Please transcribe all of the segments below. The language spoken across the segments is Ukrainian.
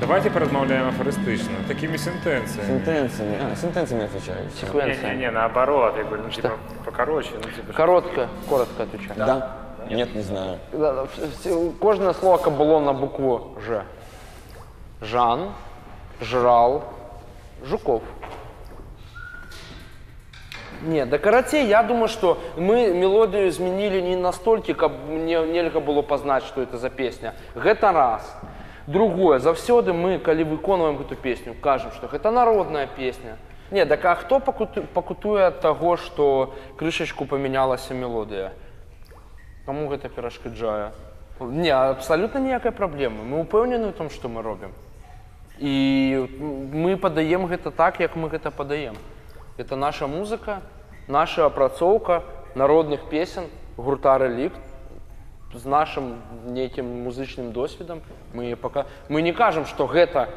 Давайте поразмовляем афористично, такими сентенциями. Сентенциями отвечаю. Секвенция. Не, наоборот, я говорю, ну типа покороче, ну типа... Коротко отвечаю. Да? Нет, не знаю. Кожне слово було на букву Ж. Жан, Жрал, Жуков. Не, да карацей, я думаю, что мы мелодию изменили не настолько, как нельга было познать, что это за песня. Это раз. Другое, завсёды мы, коли выконываем эту песню, кажем, что это народная песня. Не, так а кто пакутуе от того, что крышечку поменялась мелодия? Кому это перашкаджае? Не, абсолютно никакой проблемы. Мы упевнены в том, что мы робим. И мы подаем это так, как мы это подаем. Это наша музыка, наша опрацоўка народных песен, гурта «Реликт» з нашим неким музычным досведом. Мы не кажем, что гэта,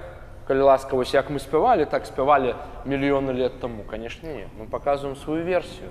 калі ласка, вось як мы спевали, так спевали миллионы лет тому. Конечно, нет. Мы показываем свою версию.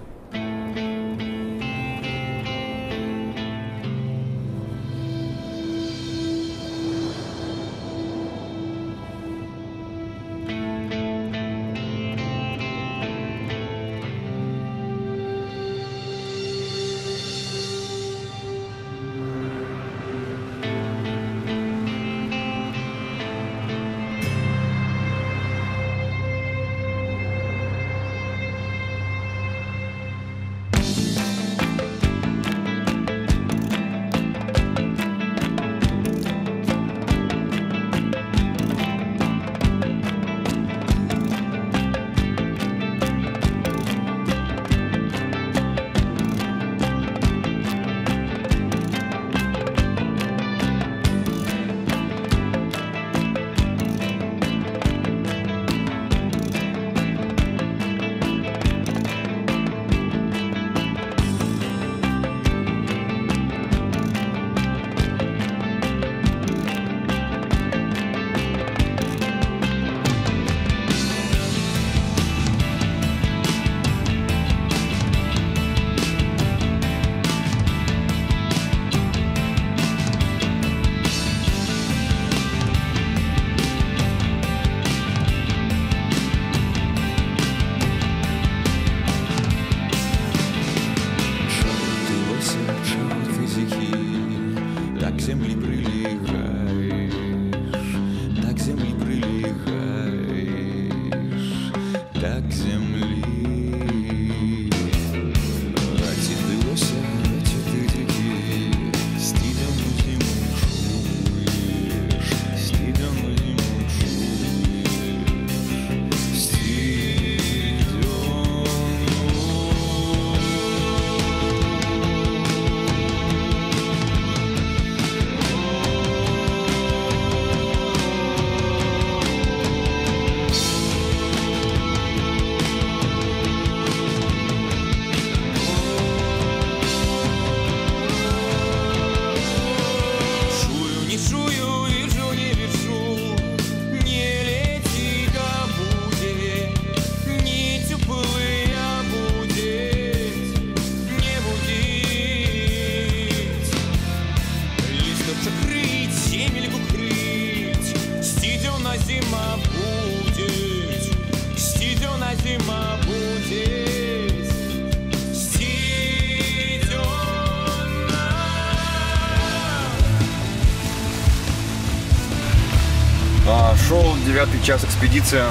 Шел 9-й час экспедиция,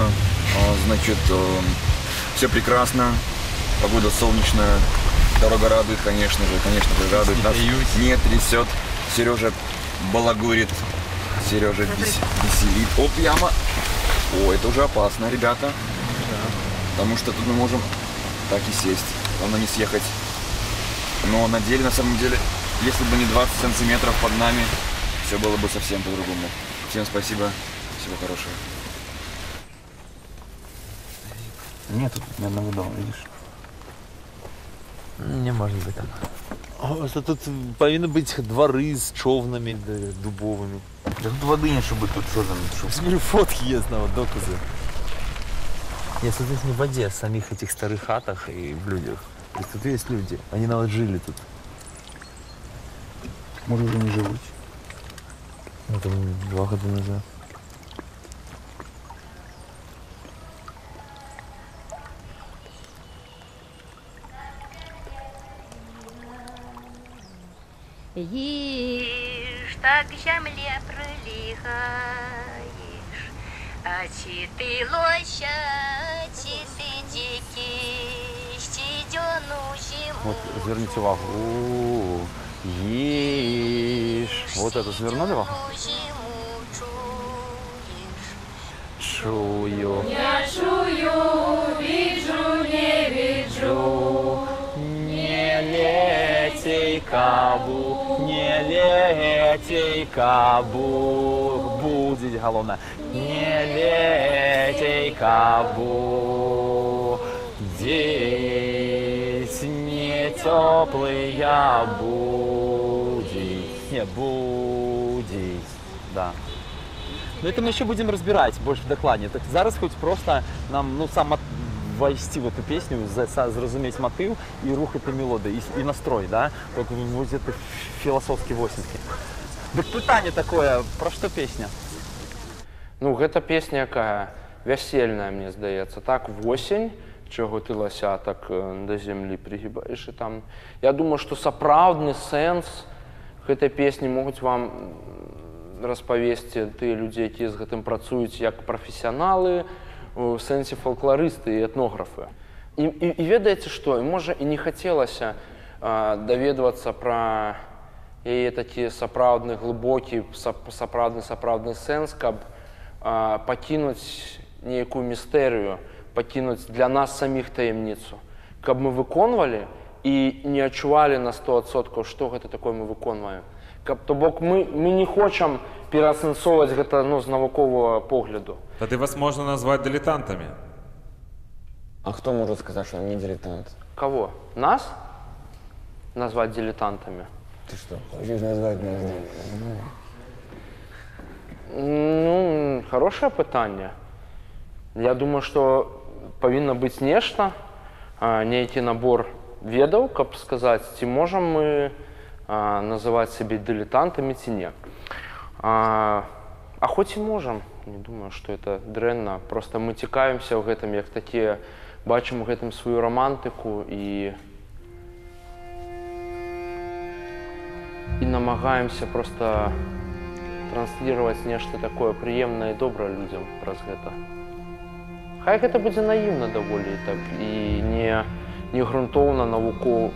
значит, все прекрасно, погода солнечная, дорога радует, конечно же радует, нас не трясет, Сережа балагурит, Сережа веселит. Оп, яма! О, это уже опасно, ребята, потому что тут мы можем так и сесть, главное не съехать. Но на деле, на самом деле, если бы не 20 сантиметров под нами, все было бы совсем по-другому. Всем спасибо. Всего хорошего. Нет тут ни одного дома, видишь? Не может быть там. Тут повинны быть дворы с човнами дубовыми. Да тут воды нет, чтобы тут что там. Смотрю, фотки есть на вот доказы. Нет, тут есть не в воде, а в самих этих старых хатах и в людях. То есть тут есть люди, они навод жили тут. Может, уже не живут. Ну, там 2 года назад. Їж, так к земле прилігаєш, а чи ти лося, чи ти дикий, стідьону зиму. Вот, разверните увагу. Ешь. Вот это свернули вам? Чую. Я чую, віджу, не віджу. Не летей, кабу, не летей, кабу. Будет головне. Не летей, кабу. Здесь не теплый я будет. Не будет. Да. Но это мы еще будем разбирать больше в докладе. Так зараз хоч просто нам, ну, сам ввести в эту песню, зрозуміти мотив і рухати мелодію, і настрой, да? Вот это философский восемьский. Так питание такое, про что песня? Ну, гэта песня якая? Вясельная, мне здаецца. Так, восень, чого ти лося так до землі пригибаєш. І там, я думаю, що сапраўдны сэнс гэтай песні могуць вам распавесці тыя людзі, якія з гэтым працуюць як прафесіяналы, у сэнсе фалкларысты і этнографы. І ведаеце што, можа і не хацелася даведвацца пра яе такі сапраўдны глыбокі, сапраўдны сэнс, каб пакінуць нейкую містэрыю, пакінуць для нас саміх таямніцу, каб мы выконвалі і не адчувалі на 100%, што гэта такое мы выконваем. То бок мы не хочам пераасэнсоўваць гэта, ну, з навуковага погляду. Тады вас можна назваць дилетантами. А кто может сказать, что он не дилетант? Кого? Нас? Назвать дилетантами? Ты что, хочешь назвать нас? Ну, хорошее пытанне. Я думаю, што павінна быць нешта, нейкі набор ведаў, каб сказаць, ці можам мы называць сябе дилетантамі ці не. А хоць і можам, не думаю, што это дрэнна. Просто мы цікавімся ў гэтым, як такія, бачым у гэтым сваю романтыку і намагаемся просто транслировать нешта такое прыемнае і добрае людзям праз гэта. Хай гэта будзе наіўна даволі так і не грунтоўна навукова,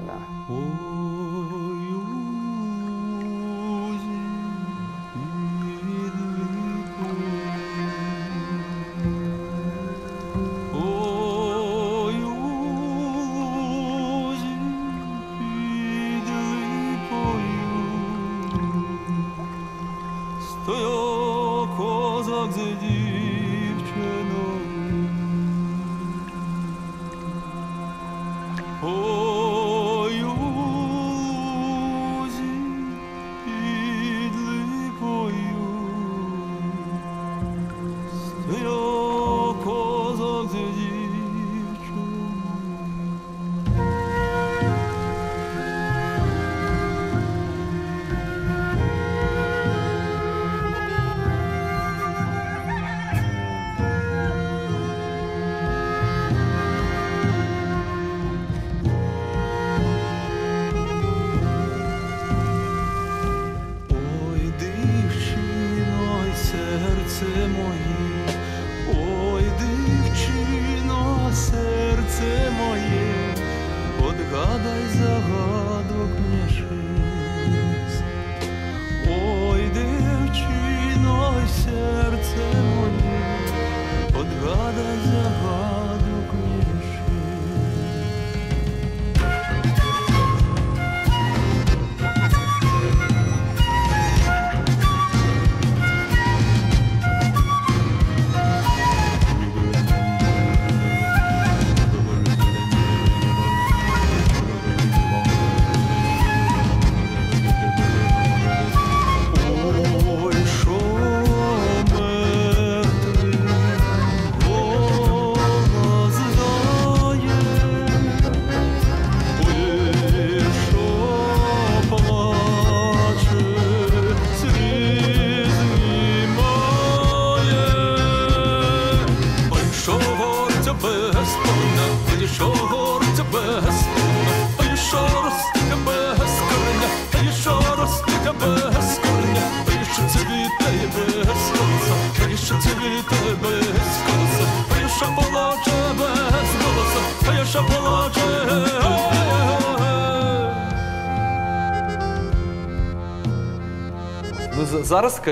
да. без голоса, та що цвіте без голоса, та що плаче без голоса, та що плаче. Ну, зараз,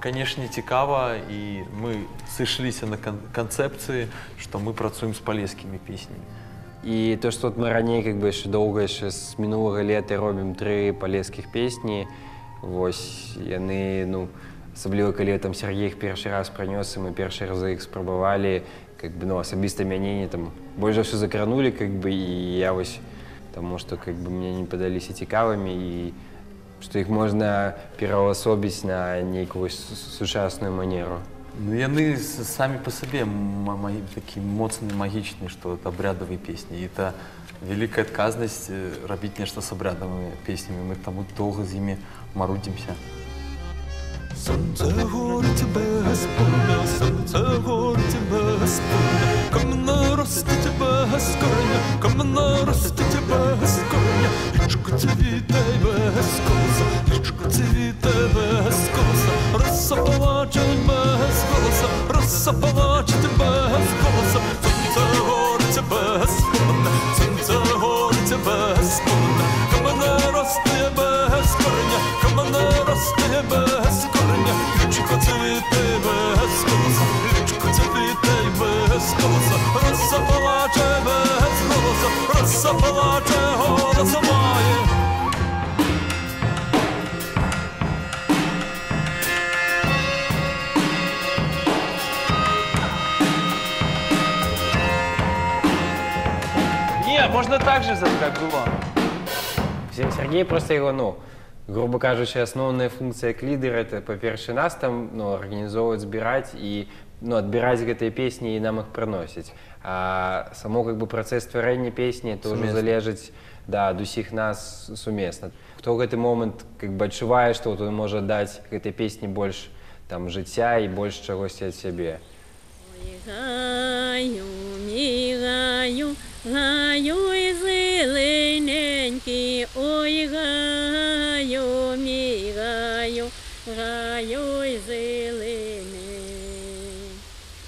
конечно, цікаво, і ми сышліся на концепції, що ми працюємо з полеськими піснями. І то, що ми ранее как бы ще довго, ще з минулого літа робимо 3 полеських пісні, ось, яны, ну, особливо, коли там Сергій їх перший раз принес, і ми перший раз їх спробували, как бы, ну, особисто мене там більше все закранули, как бы, і я ось, тому що, как бы, мені не подалися цікавими, і что их можно переособить на некую сучасную манеру. Ну, яны самі по себе такі моцні, магічні, що это обрядовые песни. І это великая отказность робить нечто с обрядовыми песнями. Мы тому долго з ними марудимся. Сонце горить без полум'я, сонце горить без полум'я, камена ростуть без кореня, камена ростуть без кореня, лічко цвіте без колоса, лічко цвіте без колоса, роса плаче без голоса, роса плаче без голоса, сонце горить без полум'я, сонце горить без полум'я, камена ростуть без кореня, камена ростуть без кореня, лічко цвіте без голоса, лічко цвіте без голоса, роса плаче без голоса, роса плаче, голоса має. Не, можно так же, как было. Сергей просто его, ну, грубо кажучи, основная функция як лідера, это, по-перше, нас там, ну, организовывать, збирать и, ну, отбирать гэтай песни и нам их приносить. А само, как бы, процесс творения песни, это уже залежить, да, ад усіх нас сумесна. Хто ў гэты момент, как бы, адчувае, што вот он можа даць гэтай песні больш, там, жыцця і больш чагосьці ад сябе. Гаю, мігаю, гаю і зелененький, ой, гаю, мігаю, гаю і зелений.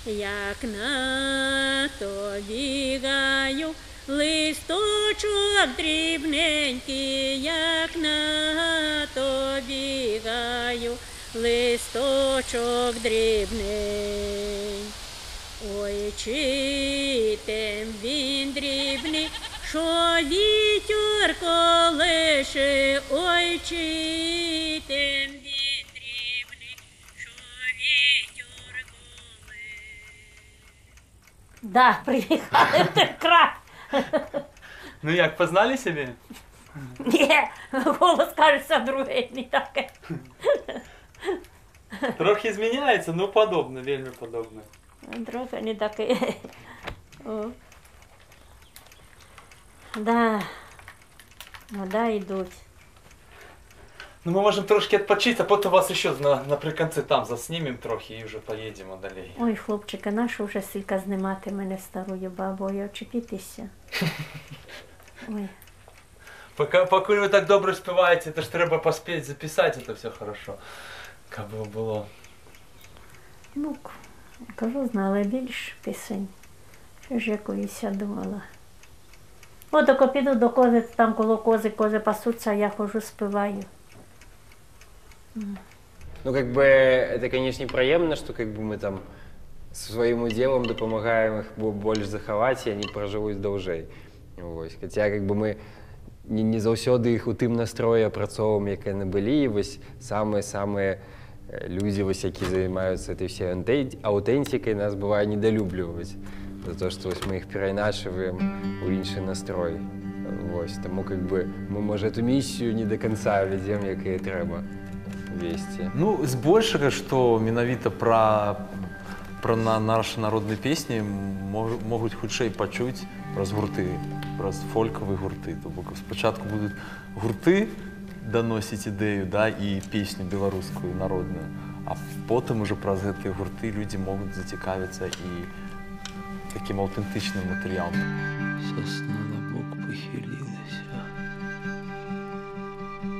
Як на тобі гаю, листочок дрібненький, як на тобі гаю, листочок дрібний. Ой, чи тем він дрібний, що вітер колише, ой, чи тем він дрібний, що вітер колише. Да, приїхали в той край. Ну як, познали себе? Ні, голос, кажеться, другий, не таке. Трохи зміняється, ну подобно, вельми подобно. Трохи не таке. Да, года йдуть. Ну ми можемо трошки відпочити, а потім вас ще наприкінці там заснімемо трохи і вже поїдемо далі. Ой, хлопчика, нащо вже стільки знімати мене старою бабою, очепітися. Ой. Поки ви так добре співаєте, то ж треба поспіти записати, це все хорошо. Як би було. Ну, кажу, знала більше пісень. Що ж якоюсь я думала. От ако піду до кози, там коло кози пасуться, а я хожу, співаю. Ну, как бы, это, конечно, неприемно, что, как бы, мы там своим уделом допомагаем их больше заховать, и они проживут довжей. Ось. Хотя, как бы, мы не заўсёды их у тым настроі апрацоўваем, як яны былі, і вось самыя-самыя люди, вось, які займаюцца этой всей аутентикой, нас бывае недолюбліваюць за то, что вось, мы их перайначваем у іншы настрой. Ось. Тому, как бы, мы, можа, эту миссию не до конца ведем, як і трэба весці. Ну, збольшага, што менавіта пра нашы народныя песні могуць хутчэй пачуць праз гурты, праз фолькавыя гурты. То бок спачатку будуць гурты даносіць ідэю, да, і песню беларускую народную, а потым уже праз гэтыя гурты людзі могуць зацікавіцца і такім аўтэнтычным матэрыялам. Сосна на бок похилилася,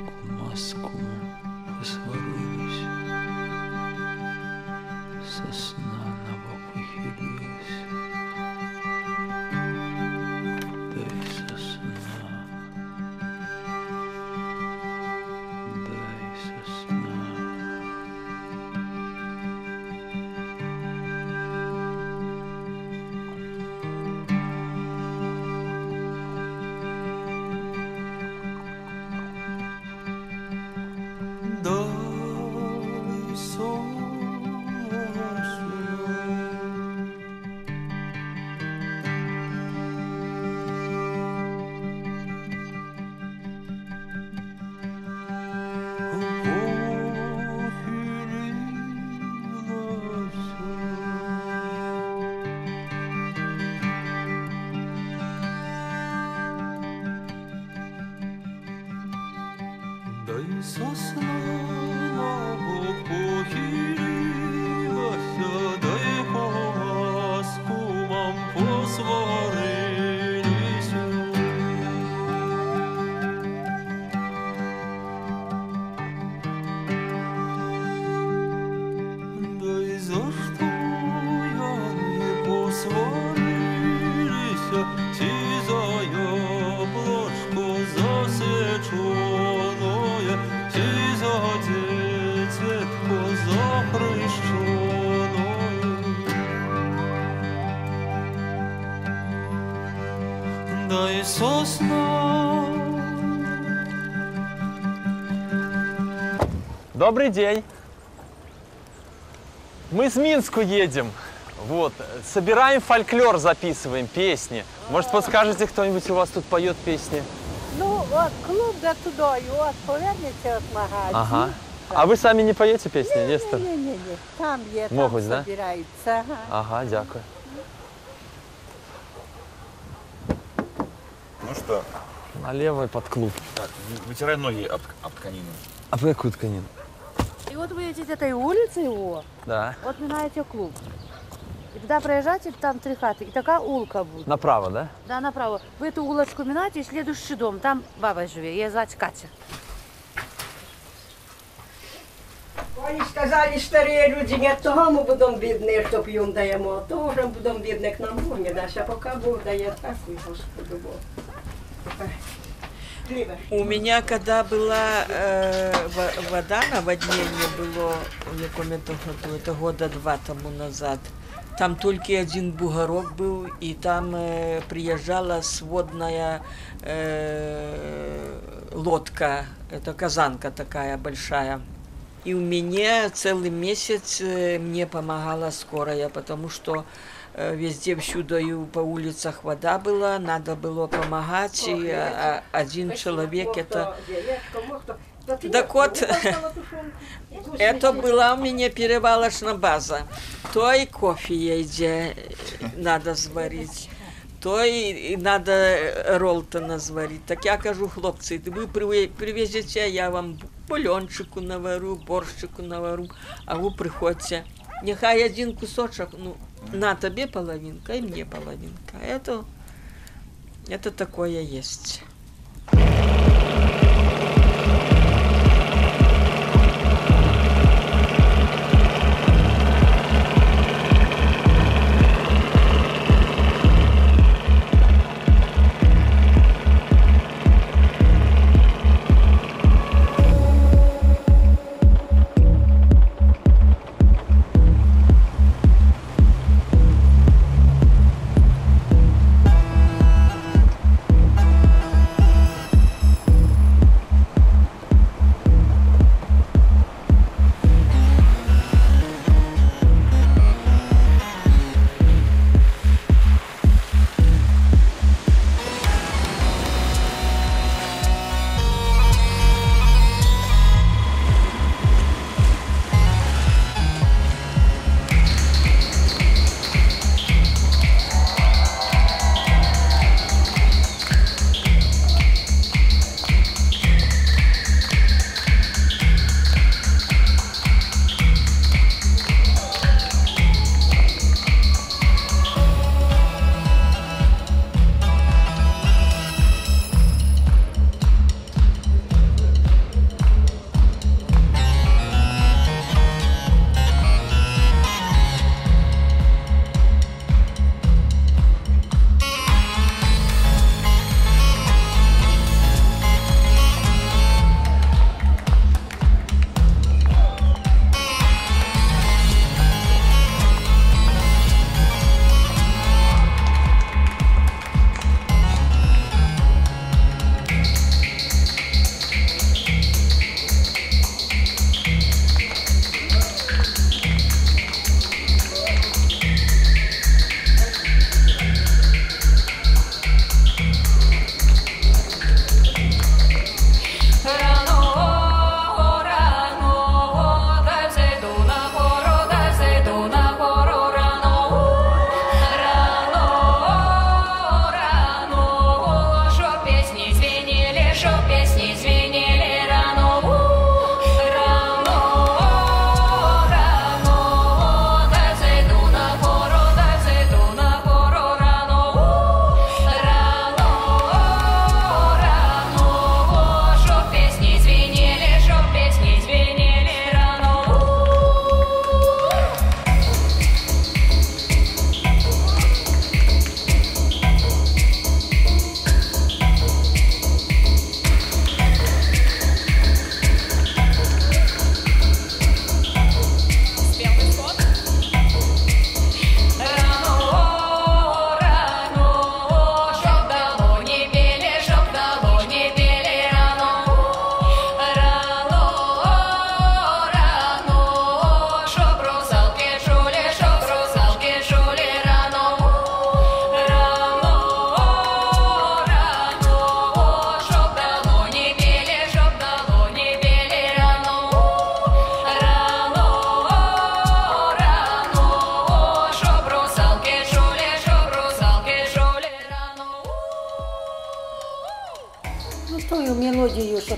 кума з кумом посварилися. сосна на бок похилилась. Дай сосна. Дай сосна. Дай сосна на бок похилилася, дай коласку мам посварилися. Дай за что яны посварилися, ці за яблочко засеченое, ці за дитятко запрещеное. Дай сосна. Добрый день. Мы с Минску едем. Вот. Собираем фольклор, записываем песни. Может, подскажете, кто-нибудь у вас тут поет песни? Ну, от клуб до туди, от повернеться від магазину. Ага. А вы сами не поете песни, Нестор? Ні. Там є, Можуть, там да? збираються. Ага. Ага, дякую. Ну что? Налево под клуб. Так, вытирай ноги об тканину. А по какую тканину? И вот вы идете этой улицей его, Да. вот минаете клуб. И туда проезжаете, там 3 хаты, и такая улка будет. Направо, да? Да, направо. Вы эту улочку минаете, и следующий дом, там баба живет, ее звать Катя. Вони сказали, старі люди, не того ми будемо бідні, що п'ємо даємо, то вже будемо бідні, к нам Бог не дасть, а поки Бог дає, так і Господу Богу. У меня, когда была вода, наводнение было, в якому-то году, это года 2 тому назад, там только один бугорок был, и там приезжала сводная лодка, это казанка такая большая. И у меня целый месяц мне помогала скорая, потому что везде всюду по улицах вода была, надо было помогать, и один человек это... Так вот, это была у меня перевалочная база. То и кофе ейде надо сварить, то и надо ролтона сварить. Так я кажу, хлопцы, вы привезете, я вам бульончику навару, борщику навару, а вы приходите. Нехай один кусочек, ну, на тебе половинка и мне половинка. Это такое есть.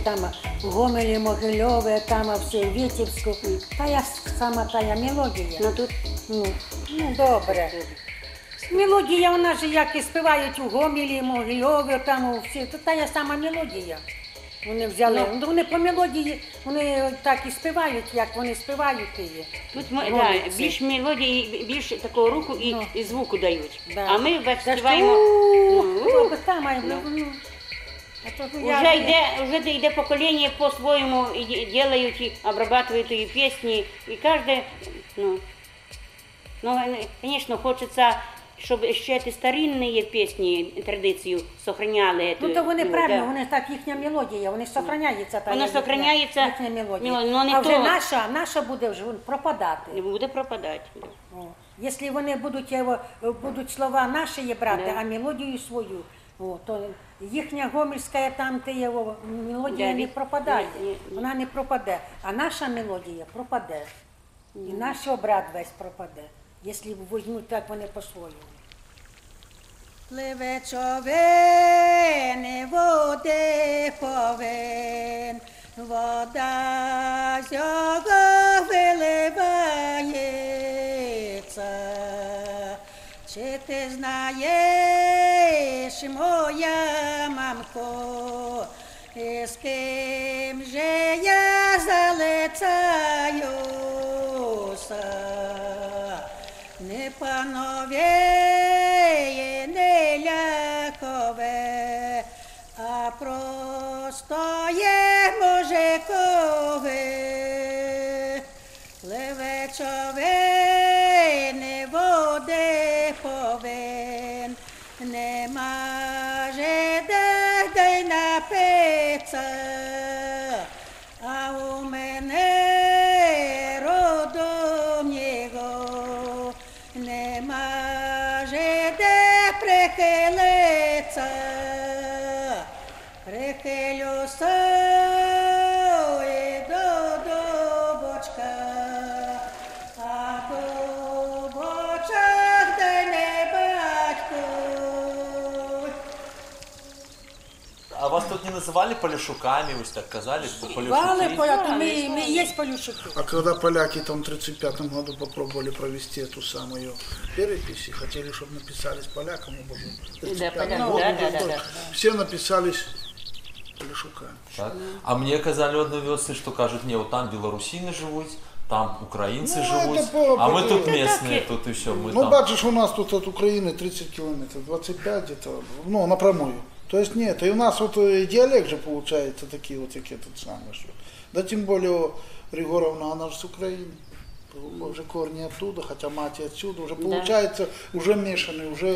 там в Гомелі, Могильове, там все, Вітівську. Сама тая мелодія. Ну тут? Ну, добре. Мелодія, вона ж як і співають у Гомелі, Могильове, там всі, то тая сама мелодія. Вони взяли, вони по мелодії, вони так і співають, як вони співають її. Тут більш мелодії, більш такого руху і звуку дають. А ми співаємо. Уже йде покоління по-своєму роблять і обрабатують і пісні, і кожен, звісно, хочеться, щоб ще ті старинні пісні, традицію зберігали. Ну, то вони правильно, вони так, їхня мелодія, вони зберігаються. Вона зберігається, їхня мелодія. А вже наша буде вже пропадати. Буде пропадати. Якщо вони будуть слова наші брати, а мелодію свою, то їхня гомельська там мелодія не пропадає, вона не пропаде, а наша мелодія пропаде. І наш обряд весь пропаде, якщо візьмуть так вони по-своєму. Пливе човен, води повен, вода з його виливається. Чи ти знаєш, моя мамко, з ким же я залицаюся? Не панове, не лякове, а просто є мужикове. Пливе човен, води повен, нема же де напиться, а у мене родом його, нема же де прихилиться, прихилюся і до бочка, а до бочок де не батько. А вас тут не называли полешуками, вы так казали, что полешуки? Мы есть полешуки. А когда поляки там в 1935 году попробовали провести эту самую перепись и хотели, чтобы написались полякам, все написались полешуками. Так. А мне казали одной вёсы, что кажут, не, вот там белорусины живут, там украинцы живут, а мы тут местные, тут и все. Ну, бачишь, у нас тут от Украины 30 километров, 25 где-то, ну, напрямую. То есть нет, и у нас вот и диалект же получается такие вот, какие тут самые, что. Да тем более Григоровна, она же с Украины, уже корни оттуда, хотя мать и отсюда, уже получается, уже мешанный, уже...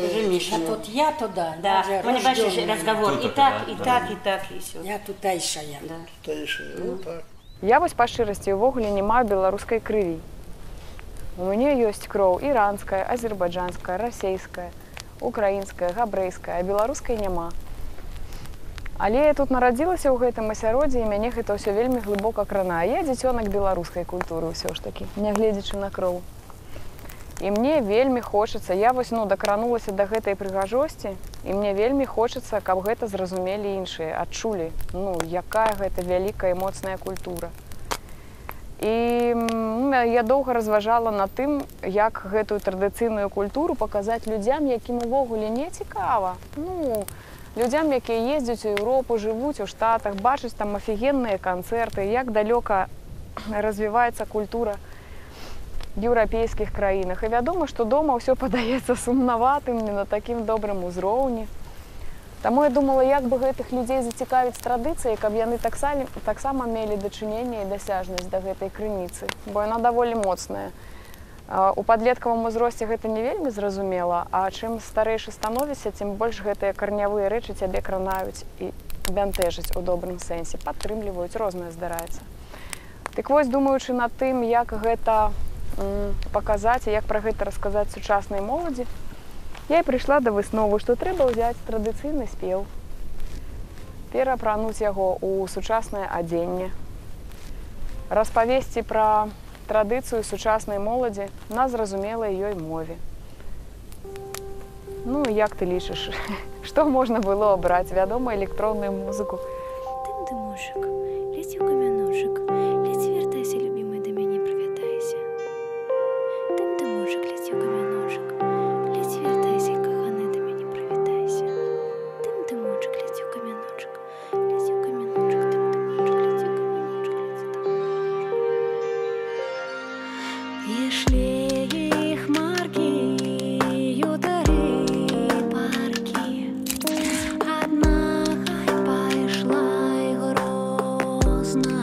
А тут я туда, да, мы бачишь разговор, и так, и так, и так, и все. Я тутайшая. Да. Тутайшая, вот так. Я вось па шчырасці ўвогуле не маю беларускай крыві. У мяне ёсць кроў іранская, азербайджанская, расейская, украінская, габрэйская, а беларускай няма. Але я тут нарадзілася ў гэтым асяроддзі, і мяне гэта ўсё вельмі глыбока кранае. Я дзіцёнак беларускай культуры ўсё ж такі, нягледзячы на кроў. І мне вельмі хочацца, я вось дакранулася да гэтай прыгажосці, і мне вельмі хочацца, каб гэта зразумелі іншыя, адчулі, якая гэта вялікая і моцная культура. І я доўга разважала над тым, як гэтую традыцыйную культуру паказаць людзям, якім увогуле не цікава. Людзям, якія ездзяць у Еўропу, жывуць у Штатах, бачаць там афігенныя канцэрты, як далёка развіваецца культура еўрапейскіх краінах. І вядома, што дома ўсё падаецца сумнаватым, не на такім добрым узроўні. Таму я думала, як бы гэтых людзей зацікавіць традыцыяй, каб яны таксама мелі дачыненне і дасяжнасць да гэтай крыніцы, бо яна даволі моцная. У падлеткавым узросце гэта не вельмі зразумела, а чым старэйшы становішся, тым больш гэтыя карнявыя рэчы цябе кранаюць і бянтэжаць у добрым сэнсе, падтрымліваюць, рознае здараецца. Дык вось, думаючы над тым, як гэта паказаць і як пра гэта расказаць сучаснай моладзі, я і прыйшла да высновы, што трэба ўзяць традыцыйны спеў, пераапрануць яго ў сучаснае адзенне, распавесці пра традыцыю сучаснай моладзі на зразумелай ёй мове. Як ты лічыш, што можна было абраць? Вядома, электронную музыку. ты, мужик, лети у каменушек, лети, вертайся, любимый, до меня привітайся. Тим ти, мужик, лети у каменушек, лети, вертайся, коханий, до меня привітайся. Тим ти, мужик, лети у каменушек, лети у каменушек, тим ти, мужик, лети у каменушек, лети у каменушек. Пішли хмарки, ютари парки. Одна хай пайшла й грозна,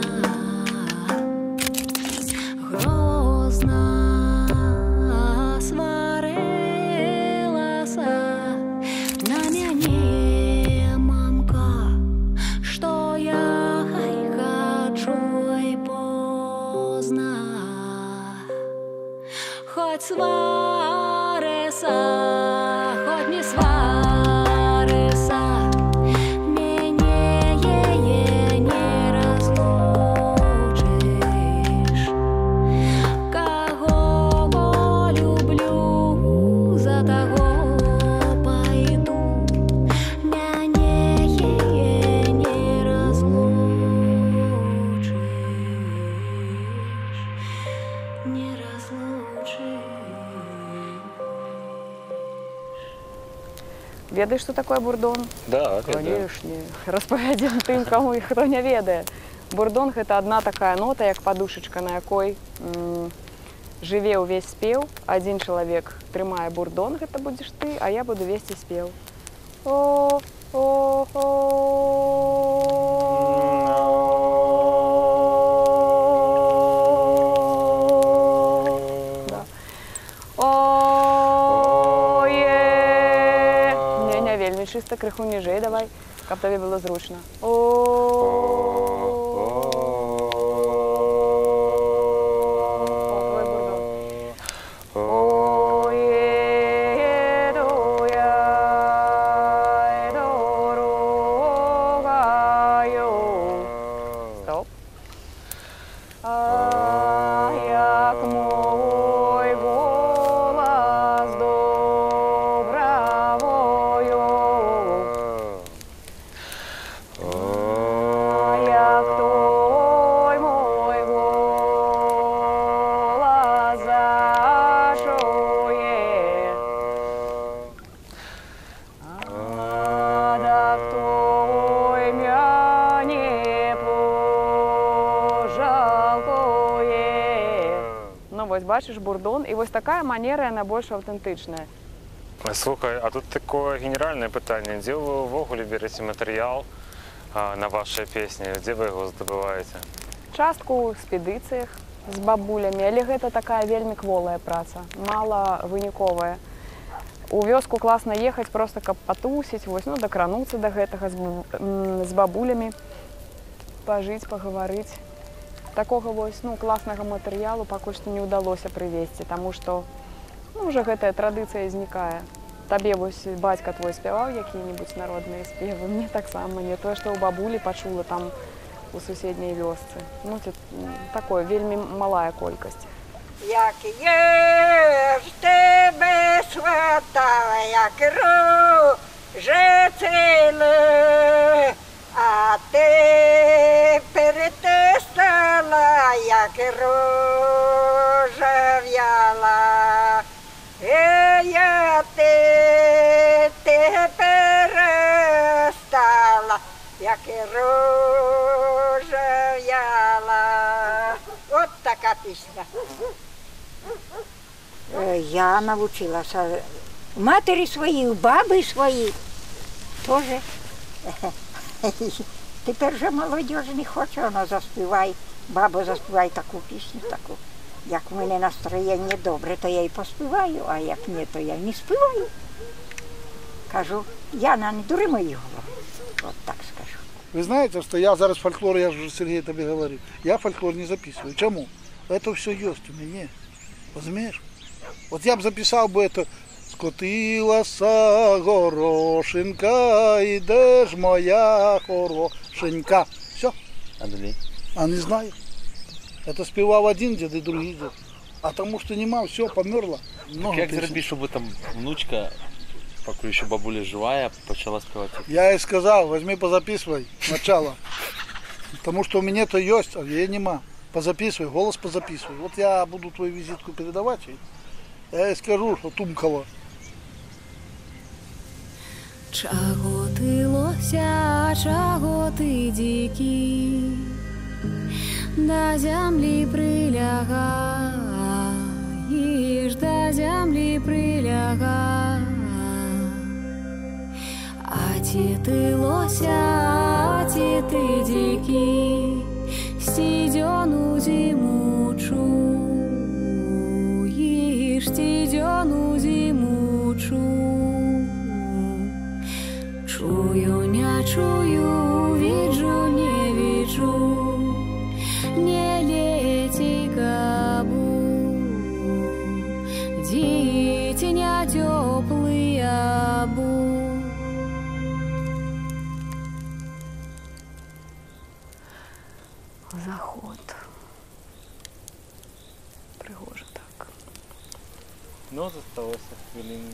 грозна сварилася на мяне мамка, што я хай хачу й позна. Хоть сварыса, хоть не сварыса, меня ей не разлучишь. Кого люблю, за того пойду, меня ей не разлучишь, не разлучишь. Ведаеш, што такое бурдон? Да, конечно. Распавядзем тым, каму і хто не ведае. Бурдон – гэта адна такая нота, як падушачка, на якой жыве ўвесь спеў. Адзін чалавек трымае бурдон, гэта будзеш ты, а я буду весці спеў. Не чыста, крыху ніжэй давай, каб табе было зручна. Стоп. Як мой голас добравою, як той мой голас зачує, так той мяне пожалує. Ну, вось бачиш бурдон, і ось така манера, яна больш аўтэнтычная. Слухай, а тут такое генеральное питання. Де ви ввогуле берете матеріал на ваші пісні? Де ви його здобуваєте? Частку ў экспедыцыях з бабулямі, але гэта такая вельмі кволая праца, малавыніковая. У вёску класна ехаць проста, каб патусіць, вось, ну, дакрануцца да гэтага з бабулямі, пажыць, пагаварыць. Такога вось, ну, класнага матэрыялу пакуль што не ўдалося прывезці, таму што, ну, уже гэтая традыцыя знікае. Табе вось бацька твой спяваў якія-небудзь народныя спевы, мне таксама, не тое, што ў бабулі пачула там у суседняй вёсцы. Ну, такое, вельмі малая колькасць. Як я ж тебе сватала, як руже ціле, а ти перетисала, як ружа в'яла. Я ти перестала, як ружа в'яла. От така пісня. Я навчилася матері свої, баби свої теж. Тепер же молодіж не хоче, вона заспіває, баба заспіває таку пісню, таку. Як в мене настроєння добре, то я і поспіваю, а як ні, то я не співаю. Кажу, Яна, не дури мої голови. От так скажу. Вы знаете, что я зараз фольклор, я же Сергей тебе говорил, я фольклор не записываю. Чему? Это все есть у меня. Разумеешь? Вот я бы записал бы это «Скотилася горошинка, іде ж моя хорошенька». Все. А далі? А не знаю. Это спевал один дед и другий дед. А тому что нема, все, померла. Як зробити, щоб там внучка, поки ще бабуля живая, почала співати? Я ей сказал, возьми позаписывай начало. Потому что у меня то есть, а я нема. Позаписывай, голос позаписывай. Вот я буду твою визитку передавать, я ей скажу, что тумкала. Чаго ти лося, чаго ти дикий, до землі прилягаєш, до землі прилягаєш. А ті ти лося, а ті ти дикий, стідьону зиму чуєш, стідьону зиму чуєш. Чую, не чую, виджу, не виджу, не лети кабу, дитя теплый обу. Заход. Пригоже так. Ну, засталося хвилин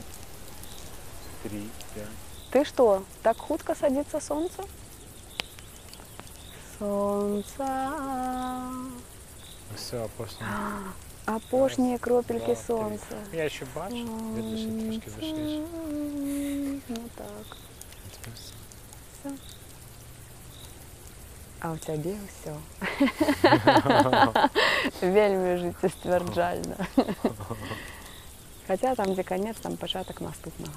3-5. Ты что, так хутко садится солнце? Солнце. Все, опошні. Опошние кропельки солнца. Я ще бачу, видиш, трошки зайшли. Ну так. Все. А у тебе все. Вельми життєстверджальна. Хотя там, где конец, там початок наступного.